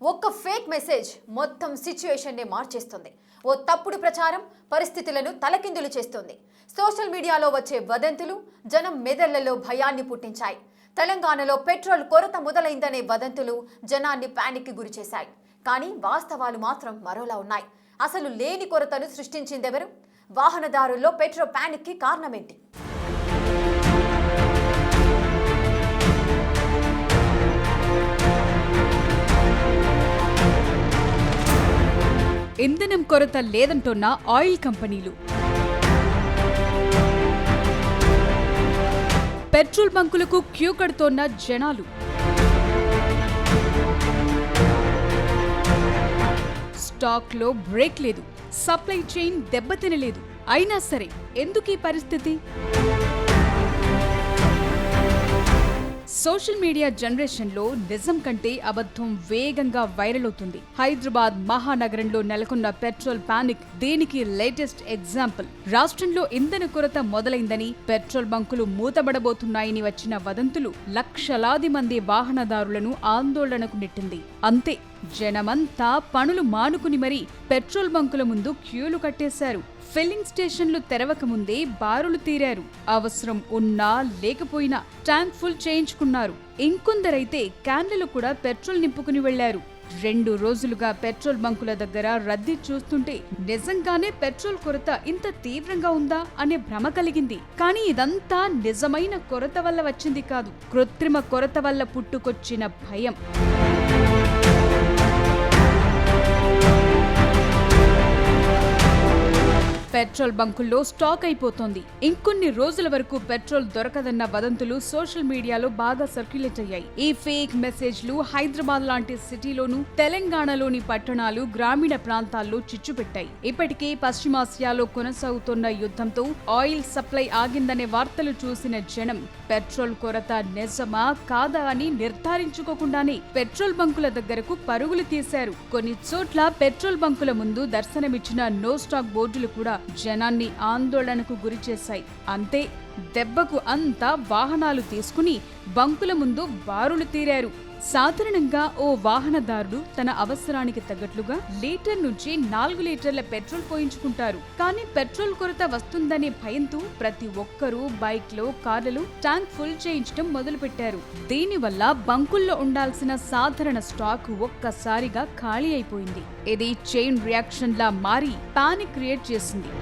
ఒక్క fake message మొత్తం సిచ్యువేషన్ని మార్చేస్తుంది. ఓ తప్పుడు ప్రచారం పరిస్థితులను తలకిందులు చేస్తుంది. సోషల్ మీడియాలో వచ్చే వదంతులు జనం మెదళ్లలో భయాన్ని పుట్టించాయి. తెలంగాణలో పెట్రోల్ కొరత మొదలైందనే వదంతులు జనాన్ని పానిక్కి గురిచేశాయి. కానీ వాస్తవాలు మాత్రం మరోలా ఉన్నాయి. అసలు లేని కొరతను సృష్టించిందెవరు? వాహనదారుల్లో పెట్రోల్ పానిక్కి కారణమేంటి? ఇంధనం కొరత లేదంటున్న ఆయిల్ కంపెనీలు, పెట్రోల్ బంకులకు క్యూ కడుతోన్న జనాలు, స్టాక్లో బ్రేక్ లేదు, సప్లై చైన్ దెబ్బతినలేదు. అయినా సరే ఎందుకీ పరిస్థితి? సోషల్ మీడియా జనరేషన్లో నిజం కంటే అబద్ధం వేగంగా వైరల్ అవుతుంది. హైదరాబాద్ మహానగరంలో నెలకొన్న పెట్రోల్ పానిక్ దీనికి లేటెస్ట్ ఎగ్జాంపుల్. రాష్ట్రంలో ఇంధన కొరత మొదలైందని, పెట్రోల్ బంకులు మూతబడబోతున్నాయని వచ్చిన వదంతులు లక్షలాది మంది వాహనదారులను ఆందోళనకు నెట్టింది. అంతే, జనమంతా పనులు మానుకుని మరీ పెట్రోల్ బంకుల ముందు క్యూలు కట్టేశారు. ఫిల్లింగ్ స్టేషన్లు తెరవకముందే బారులు తీరారు. అవసరం ఉన్నా లేకపోయినా ట్యాంక్ ఫుల్ చేయించుకున్నారు. ఇంకొందరైతే క్యాన్లలో కూడా పెట్రోల్ నింపుకుని వెళ్లారు. 2 రోజులుగా పెట్రోల్ బంకుల దగ్గర రద్దీ చూస్తుంటే నిజంగానే పెట్రోల్ కొరత ఇంత తీవ్రంగా ఉందా అనే భ్రమ కలిగింది. కానీ ఇదంతా నిజమైన కొరత వల్ల వచ్చింది కాదు, కృత్రిమ కొరత వల్ల పుట్టుకొచ్చిన భయం. పెట్రోల్ బంకుల్లో స్టాక్ అయిపోతోంది, ఇంకొన్ని రోజుల వరకు పెట్రోల్ దొరకదన్న వదంతులు సోషల్ మీడియాలో బాగా సర్క్యులేట్ అయ్యాయి. ఈ ఫేక్ మెసేజ్లు హైదరాబాద్ లాంటి సిటీలోనూ, తెలంగాణలోని పట్టణాలు, గ్రామీణ ప్రాంతాల్లో చిచ్చుపెట్టాయి. ఇప్పటికే పశ్చిమాసియాలో కొనసాగుతున్న యుద్ధంతో ఆయిల్ సప్లై ఆగిందనే వార్తలు చూసిన జనం పెట్రోల్ కొరత నిజమా కాదా అని నిర్ధారించుకోకుండానే పెట్రోల్ బంకుల దగ్గరకు పరుగులు తీశారు. కొన్ని చోట్ల పెట్రోల్ బంకుల ముందు దర్శనమిచ్చిన నో స్టాక్ బోర్డులు కూడా జనాన్ని ఆందోళనకు గురిచేశాయి. అంతే, దెబ్బకు అంతా వాహనాలు తీసుకుని బంకుల ముందు బారులు తీరారు. సాధారణంగా ఓ వాహనదారుడు తన అవసరానికి తగ్గట్లుగా లీటర్ నుంచి 4 లీటర్ల పెట్రోల్ పోయించుకుంటారు. కానీ పెట్రోల్ కొరత వస్తుందనే భయంతో ప్రతి ఒక్కరూ బైక్లో, కార్లలో ట్యాంక్ ఫుల్ చేయించడం మొదలుపెట్టారు. దీనివల్ల బంకుల్లో ఉండాల్సిన సాధారణ స్టాక్ ఒక్కసారిగా ఖాళీ అయిపోయింది. ఇది చైన్ రియాక్షన్ లా మారి పానిక్ క్రియేట్ చేసింది.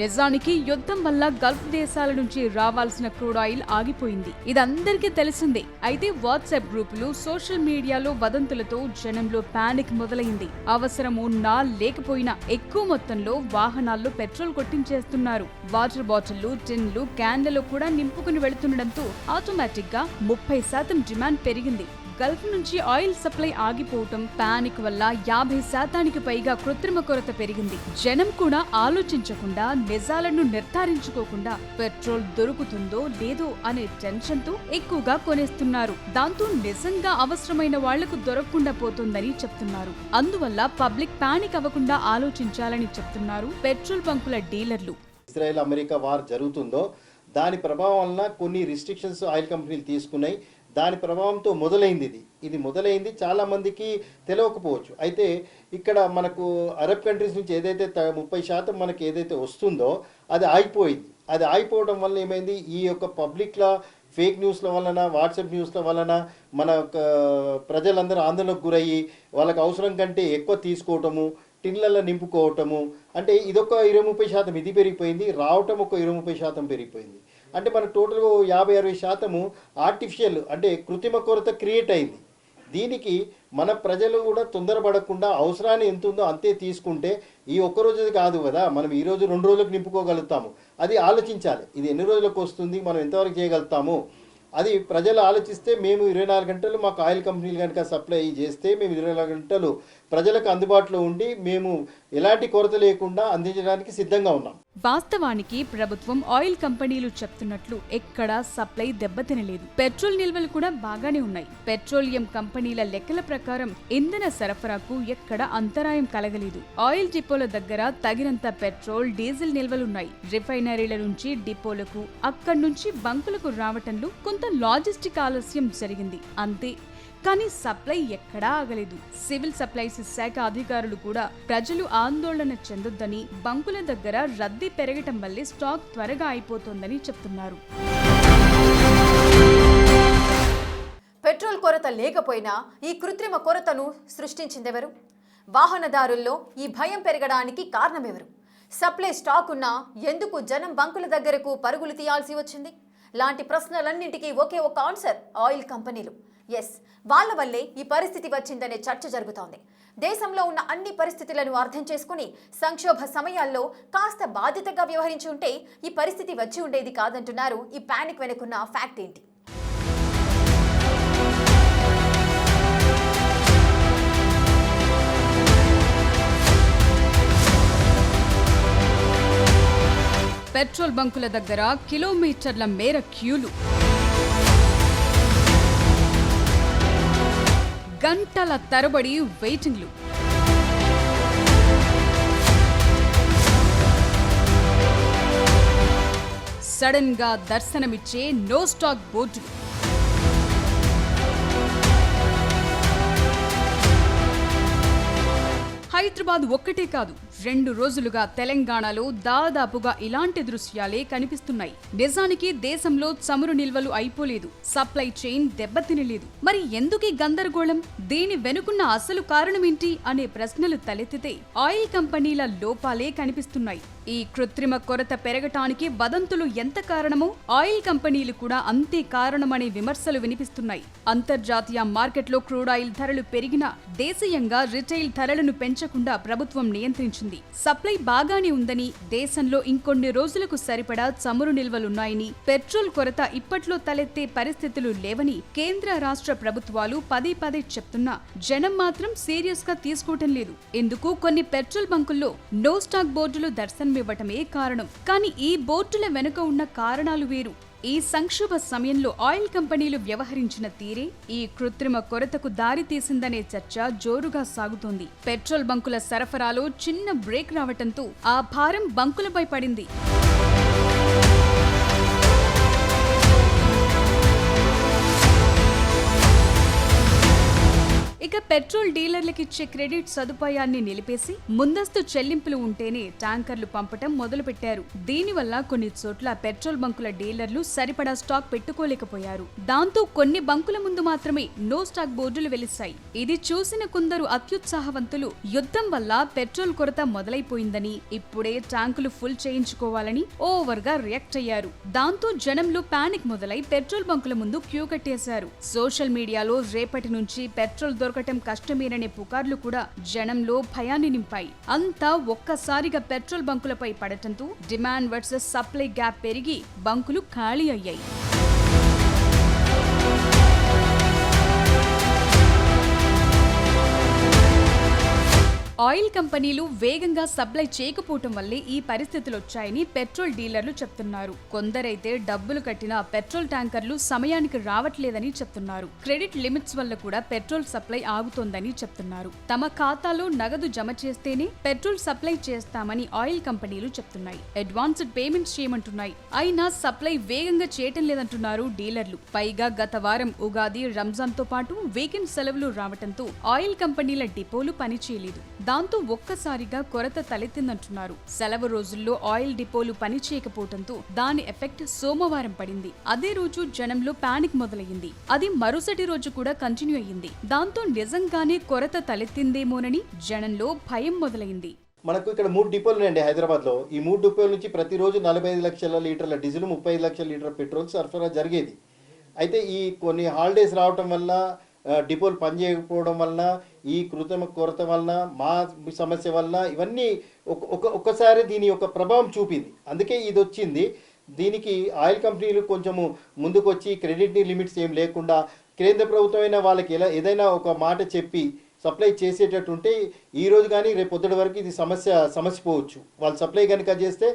నిజానికి యుద్ధం వల్ల గల్ఫ్ దేశాల నుంచి రావాల్సిన క్రూడ్ ఆయిల్ ఆగిపోయింది. ఇదందరికీ తెలిసిందే. అయితే వాట్సాప్ గ్రూపులు, సోషల్ మీడియాలో వదంతులతో జనంలో పానిక్ మొదలైంది. అవసరం ఉన్నా లేకపోయినా ఎక్కువ మొత్తంలో వాహనాల్లో పెట్రోల్ కొట్టించేస్తున్నారు. వాటర్ బాటిళ్లు, టిన్లు, క్యాన్లలో కూడా నింపుకుని వెళుతుండటంతో ఆటోమేటిక్ గా 30% డిమాండ్ పెరిగింది. గల్ఫ్ నుంచి ఆయిల్ సప్లై ఆగిపోవటం, పానిక్ వల్ల 50% పైగా కృత్రిమ కొరత పెరిగింది. జనం కూడా ఆలోచించకుండా, నిజాలను నిర్ధారించుకోకుండా పెట్రోల్ దొరుకుతుందో లేదో అనే టెన్షన్ తో ఎక్కువగా కొనేస్తున్నారు. దాంతో నిజంగా అవసరమైన వాళ్లకు దొరకకుండా పోతుందని చెప్తున్నారు. అందువల్ల పబ్లిక్ పానిక్ అవ్వకుండా ఆలోచించాలని చెప్తున్నారు పెట్రోల్ బంకుల డీలర్లు. ఇజ్రాయెల్ అమెరికా వార్ జరుగుతుందో దాని ప్రభావం వలన కొన్ని రిస్ట్రిక్షన్స్ ఆయిల్ కంపెనీలు తీసుకున్నాయి. దాని ప్రభావంతో ఇది మొదలైంది చాలా మందికి తెలియకపోవచ్చు. అయితే ఇక్కడ మనకు అరబ్ కంట్రీస్ నుంచి ఏదైతే 30% మనకి ఏదైతే వస్తుందో అది ఆగిపోయింది. అది ఆగిపోవడం వల్ల ఏమైంది, ఈ యొక్క పబ్లిక్లో ఫేక్ న్యూస్ల వలన, వాట్సాప్ న్యూస్ల వలన మన ప్రజలందరూ ఆందోళనకు గురయ్యి వాళ్ళకి అవసరం కంటే ఎక్కువ తీసుకోవటము, టిన్లలో నింపుకోవటము, అంటే ఇదొక 20-30% ఇది పెరిగిపోయింది. రావటం ఒక 20-30% పెరిగిపోయింది. అంటే మనకు టోటల్గా 50-60% ఆర్టిఫిషియల్ అంటే కృత్రిమ కొరత క్రియేట్ అయింది. దీనికి మన ప్రజలు కూడా తొందరపడకుండా అవసరాన్ని ఎంత ఉందో అంతే తీసుకుంటే ఈ ఒక్కరోజు కాదు కదా, మనం ఈ రోజు 2 రోజులకు నింపుకోగలుగుతాము. అది ఆలోచించాలి, ఇది ఎన్ని రోజులకు వస్తుంది, మనం ఎంతవరకు చేయగలుగుతాము. అది ప్రజలు ఆలోచిస్తే మేము 24 గంటలు మాకు ఆయిల్ కంపెనీలు కనుక సప్లై చేస్తే మేము 24 గంటలు ప్రజలకు అందుబాటులో ఉండి మేము ఎలాంటి కొరత లేకుండా అందించడానికి సిద్ధంగా ఉన్నాం. వాస్తవానికి ప్రభుత్వం ఆయిల్ కంపెనీలు చెప్తున్నట్లు ఎక్కడా సప్లై దెబ్బతినలేదు. పెట్రోల్ నిల్వలు కూడా బాగానే ఉన్నాయి. పెట్రోలియం కంపెనీల లెక్కల ప్రకారం ఇంధన సరఫరాకు ఎక్కడ అంతరాయం కలగలేదు. ఆయిల్ డిపోల దగ్గర తగినంత పెట్రోల్, డీజిల్ నిల్వలున్నాయి. రిఫైనరీల నుంచి డిపోలకు, అక్కడి నుంచి బంకులకు రావటంలో కొంత లాజిస్టిక్ ఆలస్యం జరిగింది అంతే. కానీ సప్లై ఎక్కడా ఆగలేదు. సివిల్ సప్లైస్ శాఖ అధికారులు కూడా ప్రజలు ఆందోళన చెందొద్దని, బంకుల దగ్గర రద్దీ పెరగటం వల్లే స్టాక్ త్వరగా అయిపోతోందని చెప్తున్నారు. పెట్రోల్ కొరత లేకపోయినా ఈ కృత్రిమ కొరతను సృష్టించిందెవరు? వాహనదారుల్లో ఈ భయం పెరగడానికి కారణమెవరు? సప్లై స్టాక్ ఉన్నా ఎందుకు జనం బంకుల దగ్గరకు పరుగులు తీయాల్సి వచ్చింది? లాంటి ప్రశ్నలన్నింటికీ ఒకే ఒక ఆన్సర్: ఆయిల్ కంపెనీలు. ఎస్, వాళ్ళ వల్లే ఈ పరిస్థితి వచ్చిందనే చర్చ జరుగుతోంది. దేశంలో ఉన్న అన్ని పరిస్థితులను అర్థం చేసుకుని సంక్షోభ సమయాల్లో కాస్త బాధ్యతగా వ్యవహరించి ఉంటే ఈ పరిస్థితి వచ్చి ఉండేది కాదంటున్నారు. ఈ పానిక్ వెనుకున్న ఫ్యాక్ట్ ఏంటి? పెట్రోల్ బంకుల దగ్గర కిలోమీటర్ల మేర క్యూలు, గంటల తరబడి వెయిటింగ్లు. సడన్ గా దర్శనమిచ్చే నో స్టాక్ బోర్డులు. హైదరాబాద్ ఒక్కటే కాదు, 2 రోజులుగా తెలంగాణలో దాదాపుగా ఇలాంటి దృశ్యాలే కనిపిస్తున్నాయి. నిజానికి దేశంలో చమురు నిల్వలు అయిపోలేదు, సప్లై చైన్ దెబ్బతినలేదు. మరి ఎందుకీ గందరగోళం? దీని వెనుకున్న అసలు కారణమేంటి అనే ప్రశ్నలు తలెత్తితే ఆయిల్ కంపెనీల లోపాలే కనిపిస్తున్నాయి. ఈ కృత్రిమ కొరత పెరగటానికి వదంతులు ఎంత కారణమో ఆయిల్ కంపెనీలు కూడా అంతే కారణమనే విమర్శలు వినిపిస్తున్నాయి. అంతర్జాతీయ మార్కెట్లో క్రూడ్ ఆయిల్ ధరలు పెరిగినా దేశీయంగా రిటైల్ ధరలను పెంచకుండా ప్రభుత్వం నియంత్రించింది. సప్లై బాగానే ఉందని, దేశంలో ఇంకొన్ని రోజులకు సరిపడా చమురు నిల్వలున్నాయని, పెట్రోల్ కొరత ఇప్పట్లో తలెత్తే పరిస్థితులు లేవని కేంద్ర రాష్ట్ర ప్రభుత్వాలు పదే పదే చెప్తున్నా జనం మాత్రం సీరియస్ గా తీసుకోవటం లేదు. ఎందుకు? కొన్ని పెట్రోల్ బంకుల్లో నో స్టాక్ బోర్డులు దర్శనమివ్వటమే కారణం. కానీ ఈ బోర్డుల వెనుక ఉన్న కారణాలు వేరు. ఈ సంక్షోభ సమయంలో ఆయిల్ కంపెనీలు వ్యవహరించిన తీరే ఈ కృత్రిమ కొరతకు దారి తీసిందనే చర్చ జోరుగా సాగుతోంది. పెట్రోల్ బంకుల సరఫరాలో చిన్న బ్రేక్ రావటంతో ఆ భారం బంకులపై పడింది. ఇక పెట్రోల్ డీలర్లకిచ్చే క్రెడిట్ సదుపాయాన్ని నిలిపేసి ముందస్తు చెల్లింపులు ఉంటేనే ట్యాంకర్లు పంపటం మొదలుపెట్టారు. దీనివల్ల కొన్ని చోట్ల పెట్రోల్ బంకుల డీలర్లు సరిపడా స్టాక్ పెట్టుకోలేకపోయారు. దాంతో కొన్ని బంకుల ముందు మాత్రమే నో స్టాక్ బోర్డులు వెలిశాయి. ఇది చూసిన కొందరు అత్యుత్సాహవంతులు యుద్ధం వల్ల పెట్రోల్ కొరత మొదలైపోయిందని, ఇప్పుడే ట్యాంకులు ఫుల్ చేయించుకోవాలని ఓవర్ గా రియాక్ట్ అయ్యారు. దాంతో జనంలో పానిక్ మొదలై పెట్రోల్ బంకుల ముందు క్యూ కట్టేశారు. సోషల్ మీడియాలో రేపటి నుంచి పెట్రోల్ దొరకటం కష్టమేననే పుకార్లు కూడా జనంలో భయాన్ని నింపాయి. అంతా ఒక్కసారిగా పెట్రోల్ బంకులపై పడటంతో డిమాండ్ వర్సెస్ సప్లై గ్యాప్ పెరిగి బంకులు ఖాళీ అయ్యాయి. ఆయిల్ కంపెనీలు వేగంగా సప్లై చేయకపోవటం వల్లే ఈ పరిస్థితులు వచ్చాయని పెట్రోల్ డీలర్లు చెప్తున్నారు. కొందరైతే డబ్బులు కట్టిన పెట్రోల్ ట్యాంకర్లు సమయానికి రావట్లేదని చెప్తున్నారు. క్రెడిట్ లిమిట్స్ వల్ల కూడా పెట్రోల్ సప్లై ఆగుతోందని చెప్తున్నారు. తమ ఖాతాలో నగదు జమ చేస్తేనే పెట్రోల్ సప్లై చేస్తామని ఆయిల్ కంపెనీలు చెప్తున్నాయి. అడ్వాన్స్డ్ పేమెంట్స్ చేయమంటున్నాయి. అయినా సప్లై వేగంగా చేయటం లేదంటున్నారు డీలర్లు. పైగా గత వారం ఉగాది, రంజాన్ తో పాటు వీకెండ్ సెలవులు రావటంతో ఆయిల్ కంపెనీల డిపోలు పనిచేయలేదు. దాంతో ఒక్కసారిగా కొరత తలెత్తిందంటున్నారు. సెలవు రోజుల్లో ఆయిల్ డిపోలు పనిచేయకపోవడంతో దాని ఎఫెక్ట్ సోమవారం పడింది. అదే రోజు జనంలో పానిక్ మొదలయ్యింది. అది మరుసటి రోజు కూడా కంటిన్యూ అయ్యింది. దాంతో నిజంగానే కొరత తలెత్తిందేమోనని జనంలో భయం మొదలైంది. మనకు ఇక్కడ 3 డిపోలు ఉన్నాయండి హైదరాబాద్లో. ఈ 3 డిపోల నుంచి ప్రతిరోజు 45 లక్షల లీటర్ల డీజిల్, 35 లక్షల లీటర్ల పెట్రోల్ సరఫరా జరిగేది. అయితే ఈ కొన్ని హాలిడేస్ రావటం వల్ల, డిపోలు పనిచేయకపోవడం వలన, ఈ కృత్రిమ కొరత వలన, మా సమస్య వలన ఇవన్నీ ఒక్కసారి దీని యొక్క ప్రభావం చూపింది. అందుకే ఇది వచ్చింది. దీనికి ఆయిల్ కంపెనీలు కొంచెము ముందుకు వచ్చి క్రెడిట్ లిమిట్స్ ఏం లేకుండా కేంద్ర ప్రభుత్వం అయినా వాళ్ళకి ఏదైనా ఒక మాట చెప్పి సప్లై చేసేటట్టుంటే ఈ రోజు కానీ రేపు పొద్దుటి వరకు ఇది సమస్య సమసిపోవచ్చు. వాళ్ళు సప్లై కనుక చేస్తే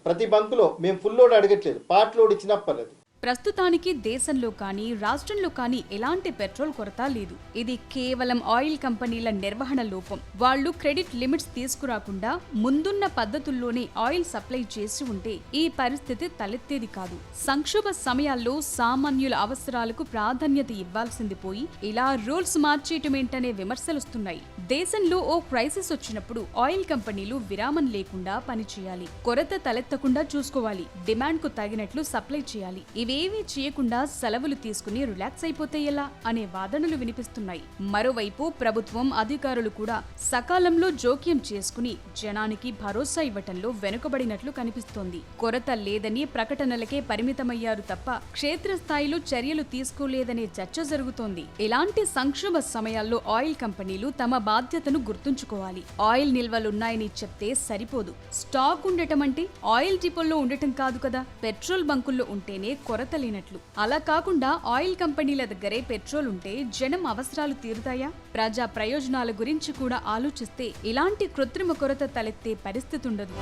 ప్రతి బంకులో మేము ఫుల్ లోడ్ అడగట్లేదు, పార్ట్ లోడ్ ఇచ్చినా పర్లేదు. ప్రస్తుతానికి దేశంలో కానీ రాష్ట్రంలో కానీ ఎలాంటి పెట్రోల్ కొరత లేదు. ఇది కేవలం ఆయిల్ కంపెనీల నిర్వహణ లోపం. వాళ్ళు క్రెడిట్ లిమిట్స్ తీసుకురాకుండా ముందున్న పద్ధతుల్లోనే ఆయిల్ సప్లై చేసి ఉంటే ఈ పరిస్థితి తలెత్తేది కాదు. సంక్షోభ సమయాల్లో సామాన్యుల అవసరాలకు ప్రాధాన్యత ఇవ్వాల్సింది పోయి ఇలా రూల్స్ మార్చేయటమేంటనే విమర్శలొస్తున్నాయి. దేశంలో ఓ క్రైసిస్ వచ్చినప్పుడు ఆయిల్ కంపెనీలు విరామం లేకుండా పనిచేయాలి, కొరత తలెత్తకుండా చూసుకోవాలి, డిమాండ్ కు తగినట్లు సప్లై చేయాలి. ఇవేమీ చేయకుండా సెలవులు తీసుకుని రిలాక్స్ అయిపోతే ఎలా అనే వాదనలు వినిపిస్తున్నాయి. మరోవైపు ప్రభుత్వం అధికారులు కూడా సకాలంలో జోక్యం చేసుకుని జనానికి భరోసా ఇవ్వటంలో వెనుకబడినట్లు కనిపిస్తోంది. కొరత లేదని ప్రకటనలకే పరిమితమయ్యారు తప్ప క్షేత్రస్థాయిలో చర్యలు తీసుకోలేదనే చర్చ జరుగుతోంది. ఇలాంటి సంక్షోభ సమయాల్లో ఆయిల్ కంపెనీలు తమ బాధ్యతను గుర్తుంచుకోవాలి. ఆయిల్ నిల్వలున్నాయని చెప్తే సరిపోదు. స్టాక్ ఉండటం అంటే ఆయిల్ డిపోల్లో ఉండటం కాదు కదా. పెట్రోల్ బంకుల్లో ఉంటేనే కొరత లేనట్లు. అలా కాకుండా ఆయిల్ కంపెనీల దగ్గరే పెట్రోల్ ఉంటే జనం అవసరాలు తీరుతాయా? ప్రజా ప్రయోజనాల గురించి కూడా ఆలోచిస్తే ఇలాంటి కృత్రిమ కొరత తలెత్తే పరిస్థితి ఉండదు.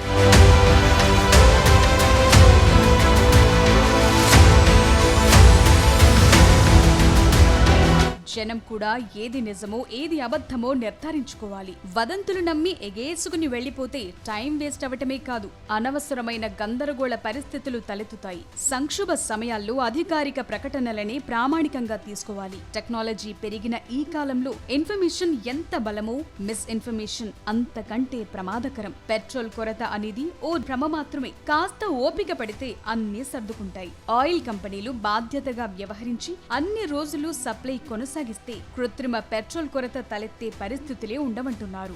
జనం కూడా ఏది నిజమో ఏది అబద్ధమో నిర్ధారించుకోవాలి. వదంతులు నమ్మి ఎగేసుకుని వెళ్లిపోతే టైం వేస్ట్ అవటమే కాదు, అనవసరమైన గందరగోళ పరిస్థితులు తలెత్తుతాయి. సంక్షోభ సమయాల్లో అధికారిక ప్రకటనలనే ప్రామాణికంగా తీసుకోవాలి. టెక్నాలజీ పెరిగిన ఈ కాలంలో ఇన్ఫర్మేషన్ ఎంత బలమో మిస్ఇన్ఫర్మేషన్ అంతకంటే ప్రమాదకరం. పెట్రోల్ కొరత అనేది ఓ భ్రమ మాత్రమే. కాస్త ఓపిక పడితే అన్నీ సర్దుకుంటాయి. ఆయిల్ కంపెనీలు బాధ్యతగా వ్యవహరించి అన్ని రోజులు సప్లై కొనసాగిస్తే కృత్రిమ పెట్రోల్ కొరత తలెత్తే పరిస్థితులే ఉండవంటున్నారు.